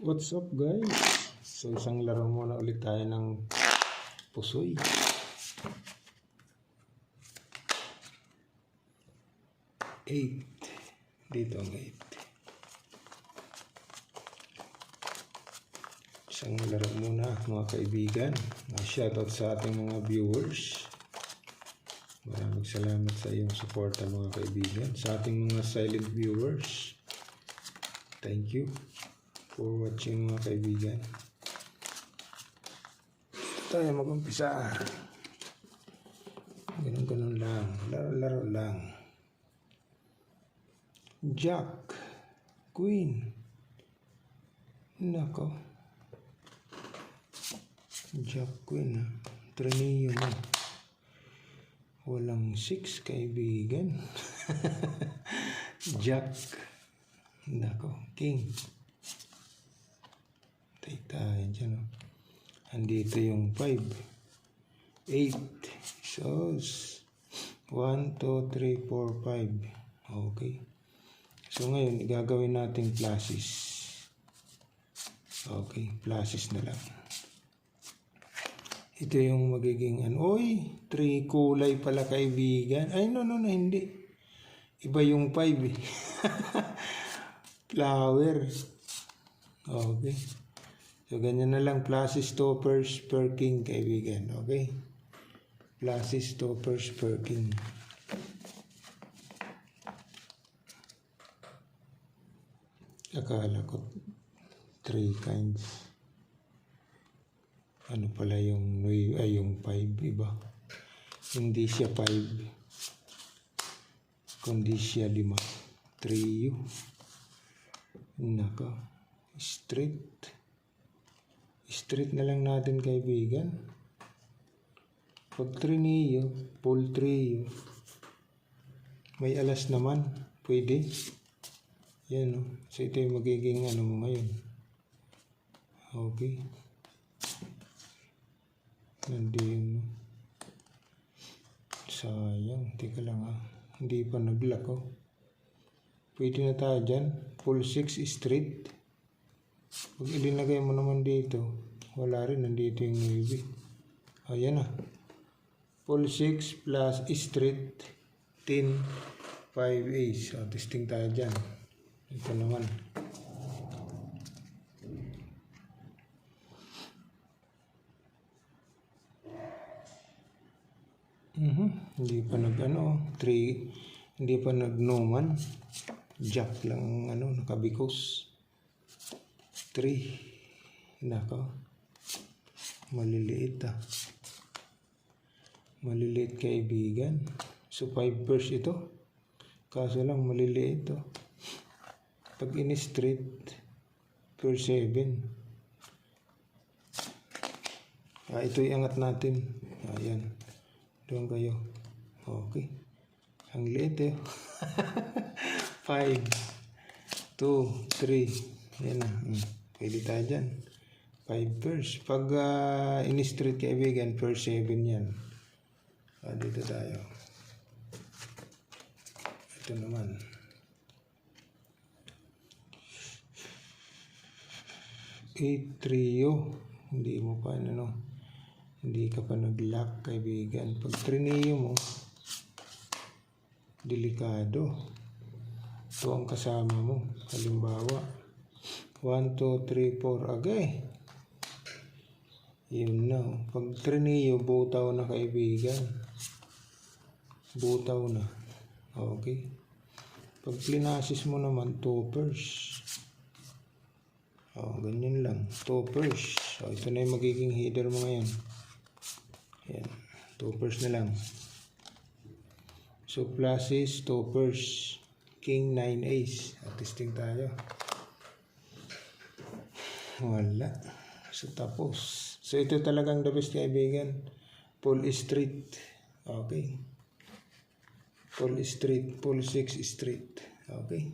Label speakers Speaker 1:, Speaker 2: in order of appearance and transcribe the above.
Speaker 1: What's up guys? So isang laro muna ulit tayo ng pusoy. Eight. Dito ang 8. Isang laro muna mga kaibigan. Shoutout sa ating mga viewers. Maraming salamat sa iyong suporta mga kaibigan. Sa ating mga silent viewers, thank you for watching mga kaibigan. Tayo mag-umpisa. Ganun lang. Laro lang. Jack. Queen. Nako. Jack, Queen. Trineo mo. Walang 6 kaibigan. Jack. Nako. King. Tayo dyan. Andito yung 5. 8. So, 1, 2, 3, 4, 5. Okay. So, ngayon, gagawin natin pluses. Okay. Pluses na lang. Ito yung magiging Oy, 3 kulay pala kaibigan. Ay, no, hindi. Iba yung 5 eh. Flower. Okay. So, ganyan na lang. Pluses, toppers, per king, kaibigan. Okay? Pluses, toppers, per king. Akala ko 3 kinds. Ano pala yung 5, iba. Hindi siya 5. Kundi siya 5. Trio. Naka. Street na lang natin kaibigan. Pag trineo, full trio. May alas naman. Pwede. Yan o. So ito yung magiging mo ngayon. Okay. Nandiyan. Sayang. Teka lang Hindi pa nag-lock Pwede na tayo dyan. Full 6 straight. Pag ilinagay mo naman dito, wala rin. Nandito yung navy. Ayan Full 6 plus straight 10, 5 ace. So, testing tayo dyan. Ito naman. Hindi pa3, hindi pa nag-noman. Jack lang nakabikos. 3. Nako. Maliliit Maliliit kaibigan. So 5 pairs ito. Kaso lang maliliit ito. Pag in-straight per 7. Ito iangat natin. Ayan. Doon kayo. Okay. Ang liit 5, 2, 3. Yan pwede tayo dyan. 5 pairs. Pag in-straight kaibigan, per 7 yan. Dito tayo. Ito naman. Trio. Hindi mo pa hindi ka pa nag-lock kaibigan. Pag trineo mo, delikado. Ito ang kasama mo. Halimbawa, 1, 2, 3, 4. Agay. Yun na. Pag trineo, butaw na kaibigan. Butaw na. Okay. Pag plinasis mo naman, toppers. Ganyan lang. Toppers. Ito na yung magiging header mo ngayon. Yan. Toppers na lang. So, pluses, toppers. King, 9, ace. Testing tayo. Wala. So, tapos. So, ito talagang the best kaibigan. Full straight. Okay. Full straight. Full 6 straight. Okay.